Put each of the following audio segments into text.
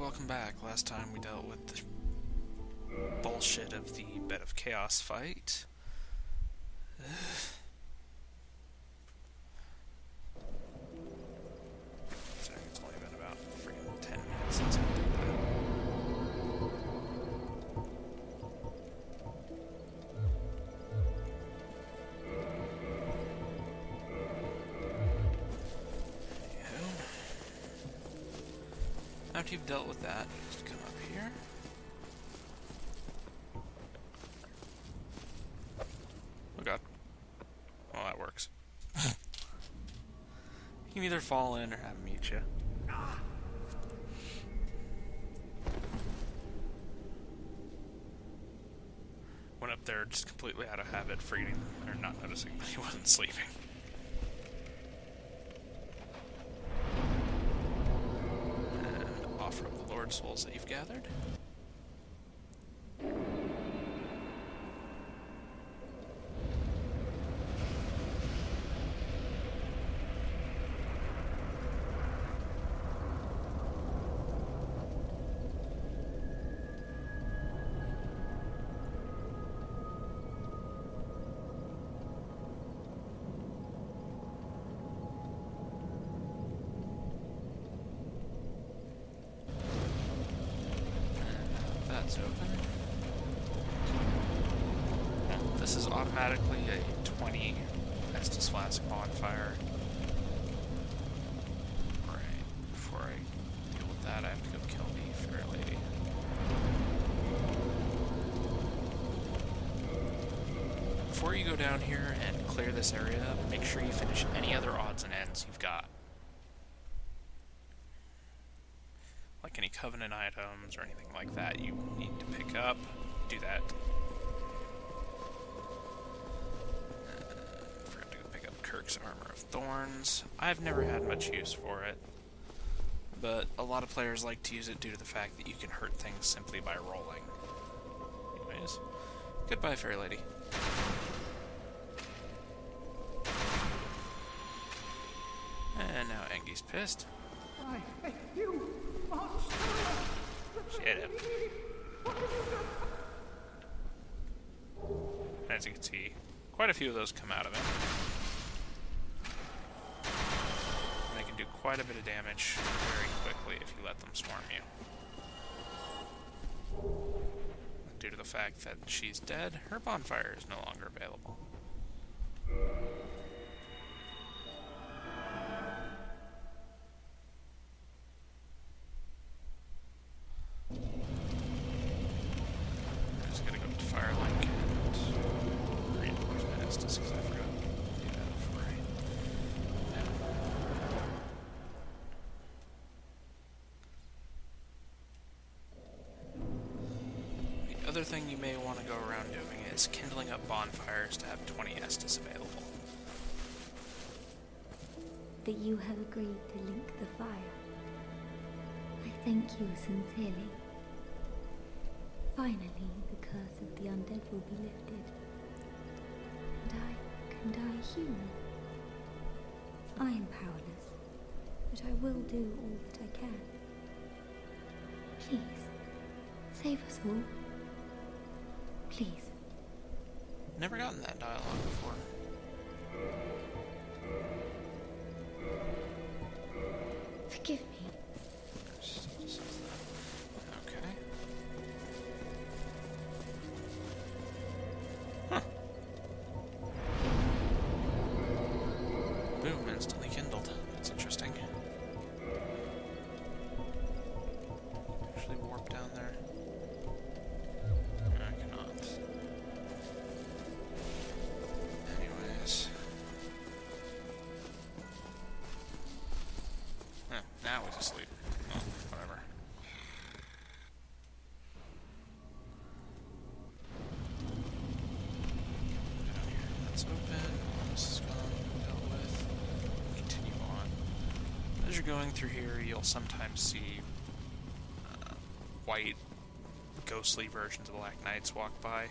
welcome back. Last time we dealt with the bullshit of the Bed of Chaos fight. So it's only been about freaking 10 minutes since I did that. After you've dealt with that, just come up here. Oh god. Well, that works. You can either fall in or have him eat you. Went up there just completely out of habit, forgetting or not noticing that he wasn't sleeping. Offer up the Lord souls that you've gathered. That's open. This is automatically a 20 Estus Flask bonfire. Right, before I deal with that, I have to go kill the fair lady. Before you go down here and clear this area, make sure you finish any other odds and ends you've got. Like any covenant items or anything like that you need to pick up, do that. Forgot to go pick up Kirk's Armor of Thorns. I've never had much use for it, but a lot of players like to use it due to the fact that you can hurt things simply by rolling. Anyways, goodbye, Fair Lady. And now Engi's pissed. I hate you, monster! Shit him. As you can see, quite a few of those come out of him. And they can do quite a bit of damage very quickly if you let them swarm you. Due to the fact that she's dead, her bonfire is no longer available. Firelink and reinforcement Estus, because I forgot to do that before The other thing you may want to go around doing is kindling up bonfires to have 20 Estus available. That you have agreed to link the fire. I thank you sincerely. Finally, the curse of the undead will be lifted, and I can die human. I am powerless, but I will do all that I can. Please, save us all. Please. Never gotten that dialogue before. Forgive me. Okay. Boom, instantly kindled. That's interesting. Actually warp down there. No, I cannot. Anyways. Now we just leave. Oh, whatever. Down here, that's open. This is gone, dealt with. Continue on. As you're going through here, you'll sometimes see white, ghostly versions of the Black Knights walk by.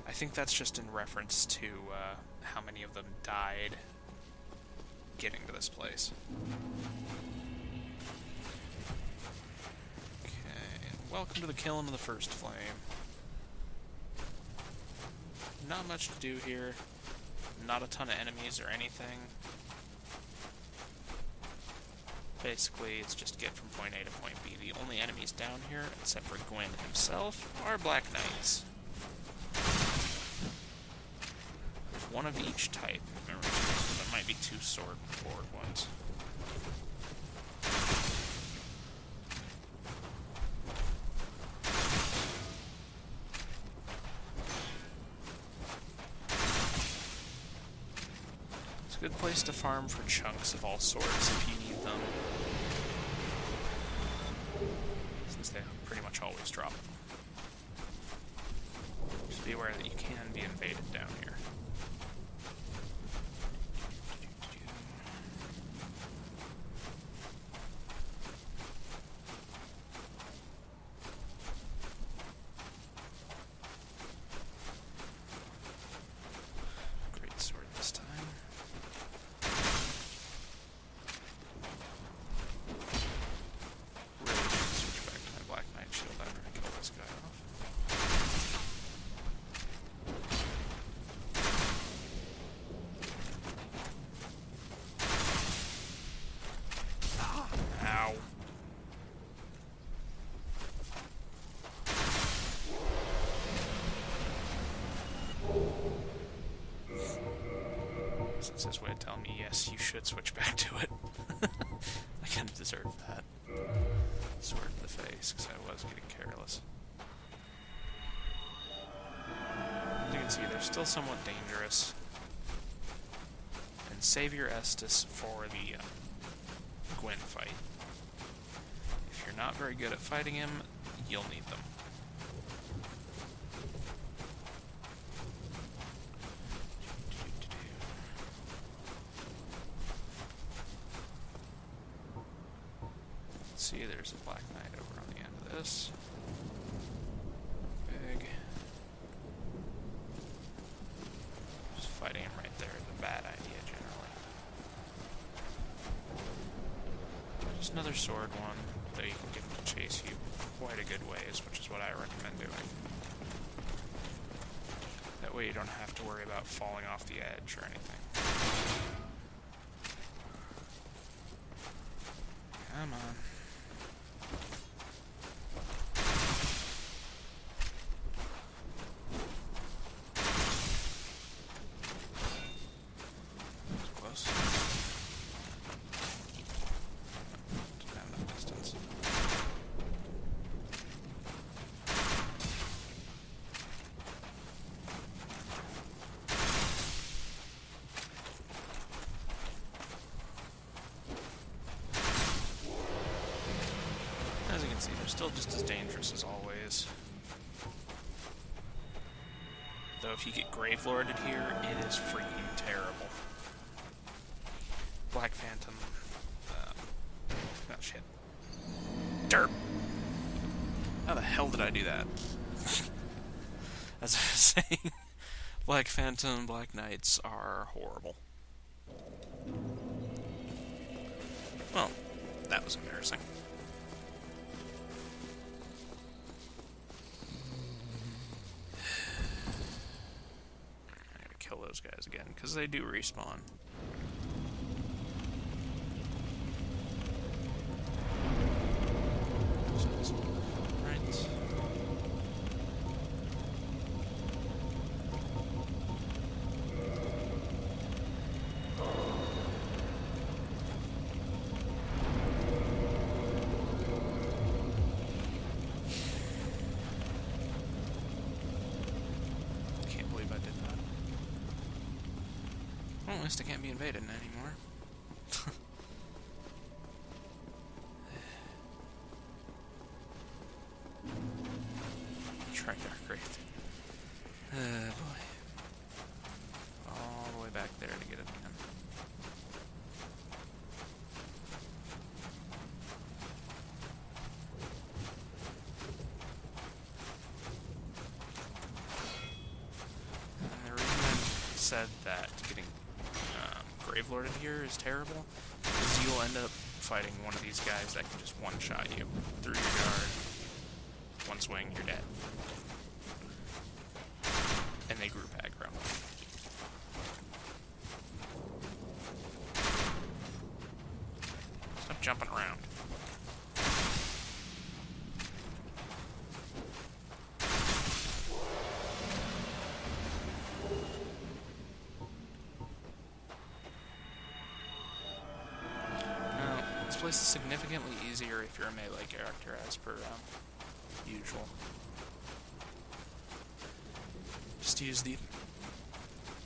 I think that's just in reference to how many of them died getting to this place. Okay. welcome to the Kiln of the First Flame. Not much to do here. Not a ton of enemies or anything. Basically, it's just get from point A to point B. The only enemies down here, except for Gwyn himself, are Black Knights. One of each type. Remember, there might be 2 sword-forward ones. It's a good place to farm for chunks of all sorts if you need them. Since they pretty much always drop them. Just be aware that you can be invaded down here. Great sword this time. Really need to switch back to my Black Knight shield after I kill this guy off. Ow. Since this way to tell me, yes, you should switch back to it. I kind of deserve that. Sword in the face, because I was getting careless. As you can see, they're still somewhat dangerous. And save your Estus for the Gwyn fight. If you're not very good at fighting him, you'll need them. Let's see, there's a Black Knight over on the end of this. Big. Just fighting him right there is a bad idea, generally. Just another sword one, though you can get him to chase you quite a good ways, which is what I recommend doing. That way you don't have to worry about falling off the edge or anything. Come on. Close. Didn't have enough distance. As you can see, they're still just as dangerous as always. Though if you get Gravelorded here, it is freaking terrible. Black Phantom. Oh shit. Derp! How the hell did I do that? As I was saying, Black Phantom, Black Knights are horrible. Well, that was embarrassing. I gotta kill those guys again, because they do respawn. Right. Can't believe I did that. Well, at least I can't be invaded anymore. Triarch, great. Boy. All the way back there to get it again. And the reason I said that getting Gravelorded here is terrible is you'll end up fighting one of these guys that can just one-shot you through your guard. one swing, you're dead. And they group aggro. Stop jumping around. This place is significantly easier if you're a melee character, as per usual. Just use the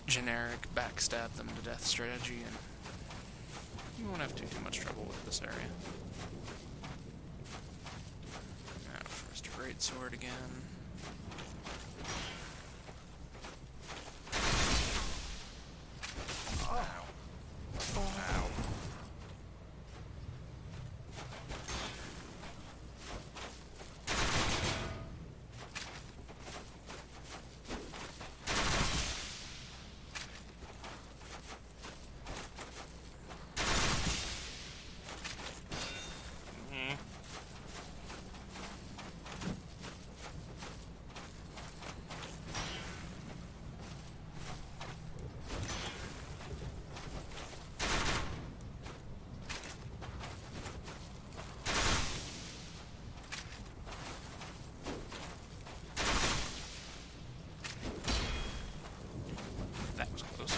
generic backstab them to death strategy, and you won't have too much trouble with this area. Now, first greatsword again. That was close.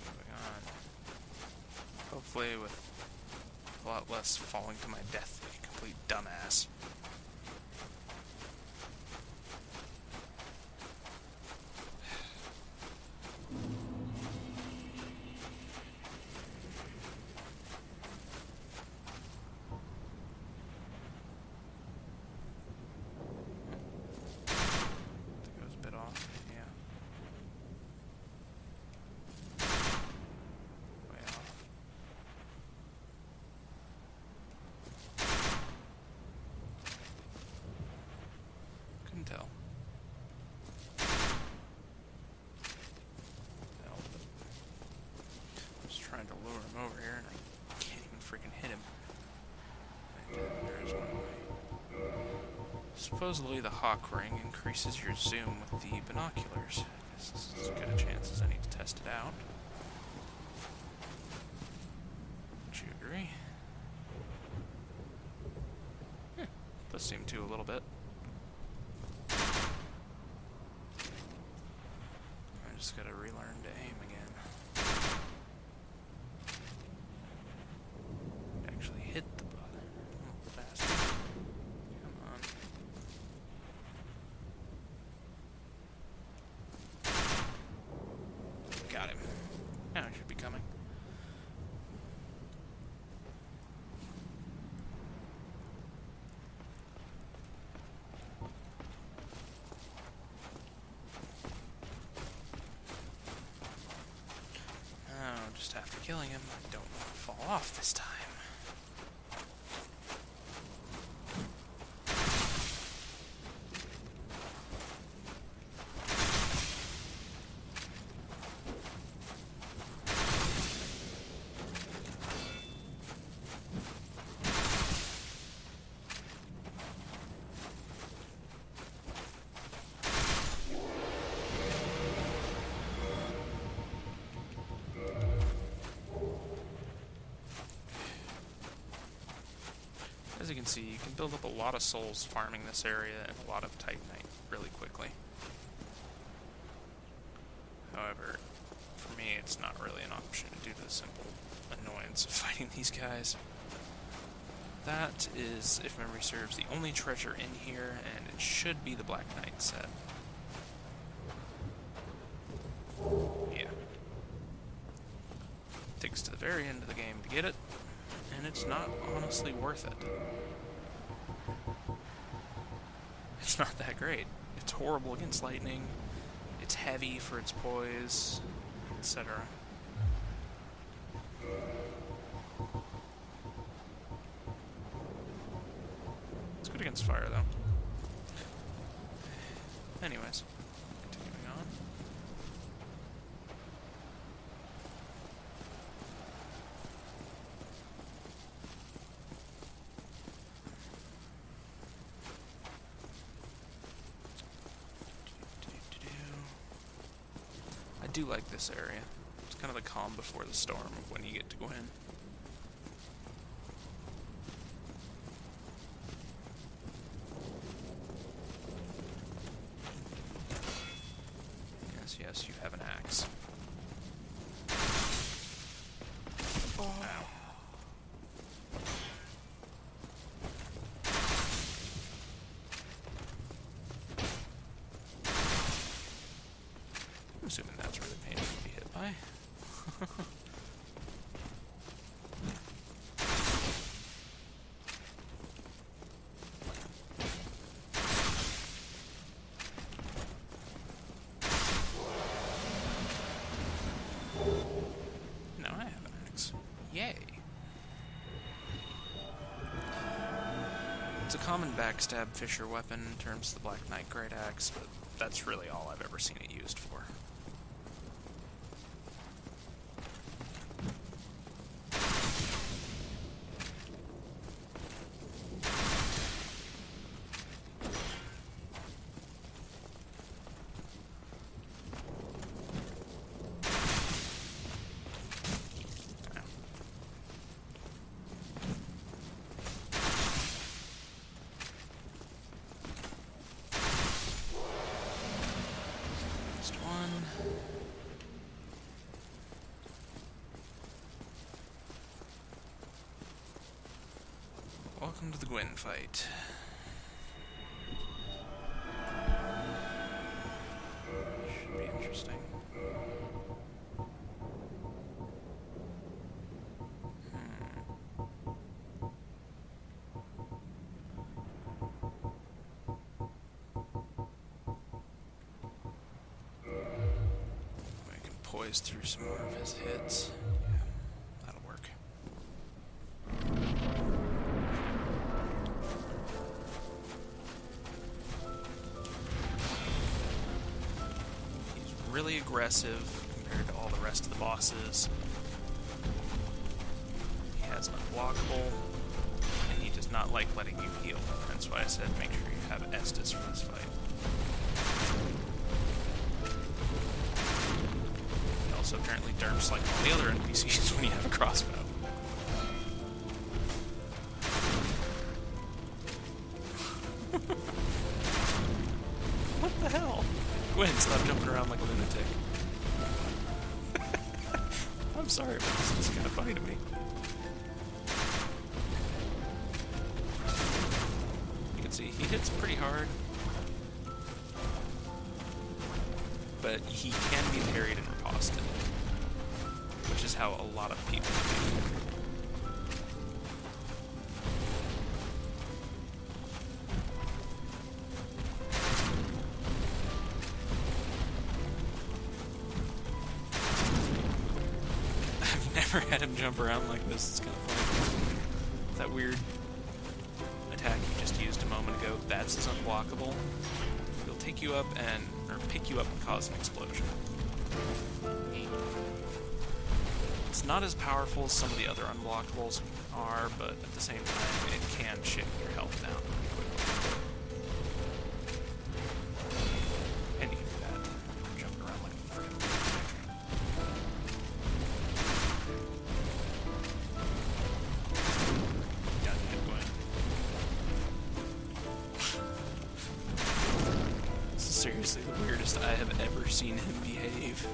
Moving on. Hopefully with a lot less falling to my death like a complete dumbass. Tell. I'm just trying to lure him over here and I can't even freaking hit him. There's one way. Supposedly the hawk ring increases your zoom with the binoculars. I guess this is as good a chance as any to test it out. Would you agree? Does seem to a little bit. Just gotta relearn to aim again. Actually hit the brother. Oh, bastard. Come on. Got him. Now he should be coming. Just after killing him, I don't want to fall off this time. As you can see, you can build up a lot of souls farming this area and a lot of Titanite really quickly. However, for me, it's not really an option due to the simple annoyance of fighting these guys. That is, if memory serves, the only treasure in here, and it should be the Black Knight set. Yeah. Takes to the very end of the game to get it, and it's not honestly worth it. It's not that great. It's horrible against lightning, it's heavy for its poise, etc. It's good against fire, though. Anyways, continuing on. I do like this area. It's kind of the calm before the storm of when you get to go in. Yes, you have an axe. Oh. Ow. I'm assuming that's really painful to be hit by. Now I have an axe. Yay! It's a common backstab fisher weapon in terms of the Black Knight Great Axe, but that's really all I've ever seen it used for. Welcome to the Gwyn fight. Should be interesting. We can poise through some more of his hits. Yeah, that'll work. Really aggressive compared to all the rest of the bosses. He has unblockable, and he does not like letting you heal. That's why I said make sure you have Estus for this fight. He also apparently derps like all the other NPCs when you have a crossbow. What the hell? Gwyn, stop jumping around like a lunatic. I'm sorry, but this is kind of funny to me. You can see he hits pretty hard, but he can be parried and riposted, which is how a lot of people do. Never had him jump around like this. It's kind of funny. That weird attack you just used a moment ago, that's his unblockable. He'll take you up or pick you up and cause an explosion. It's not as powerful as some of the other unblockables are, but at the same time, it can shift your health down pretty quickly. And you can do that, jumping around like a freaking lunatic. Seriously, the weirdest I have ever seen him behave.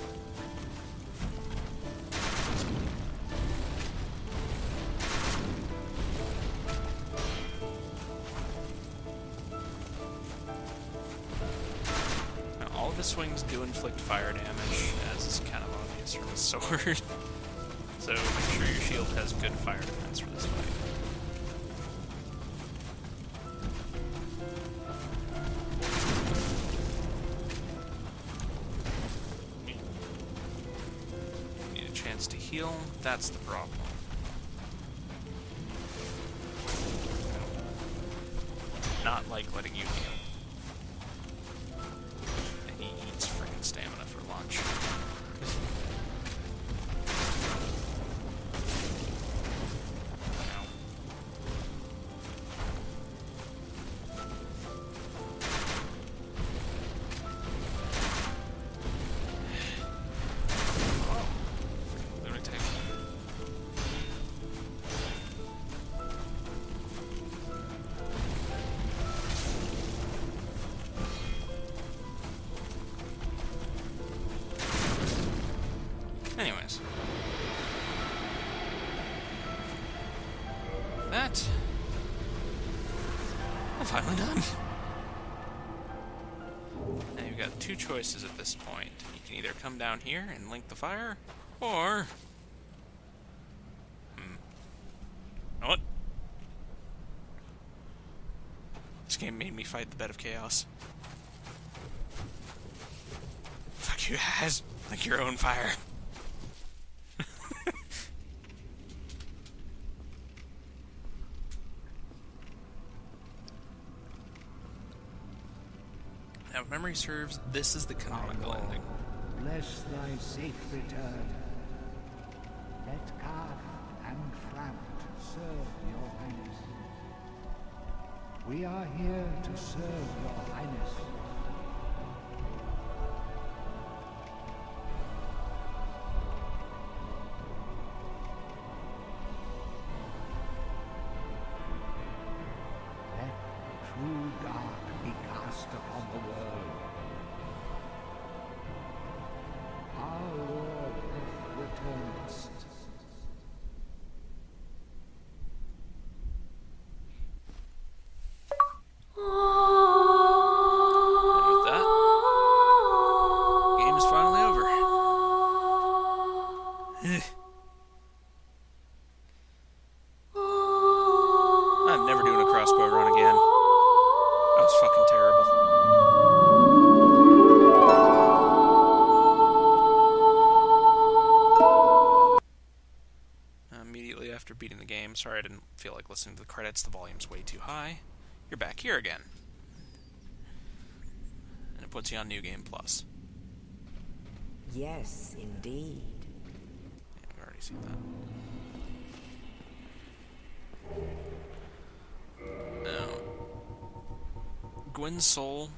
Now, all of his swings do inflict fire damage, as is kind of obvious from his sword. So make sure your shield has good fire defense for this fight. To heal, that's the problem. not like letting you heal. And he eats freaking stamina for lunch. Anyways. That... I'm finally done. Now you've got two choices at this point. You can either come down here and link the fire, or... You know what? This game made me fight the bed of chaos. Fuck you guys. Like your own fire. Now, if memory serves, this is the canonical ending. Bless thy safe return. Let Calf and Framt serve your highness. We are here to serve your highness. Let true dark be cast upon the world. Our Lord returns. And with that, the game is finally over. I'm never doing a crossbow run again. That was fucking terrible. Immediately after beating the game, sorry I didn't feel like listening to the credits, the volume's way too high. You're back here again. And it puts you on New Game Plus. Yes, indeed. Yeah, we've already seen that. Now, Gwyn's soul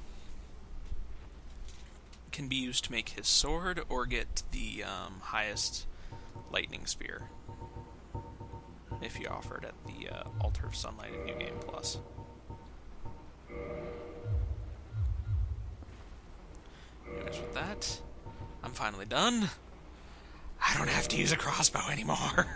can be used to make his sword or get the highest lightning spear, if you offer it at the Altar of Sunlight in New Game Plus. Anyways, with that, I'm finally done. I don't have to use a crossbow anymore.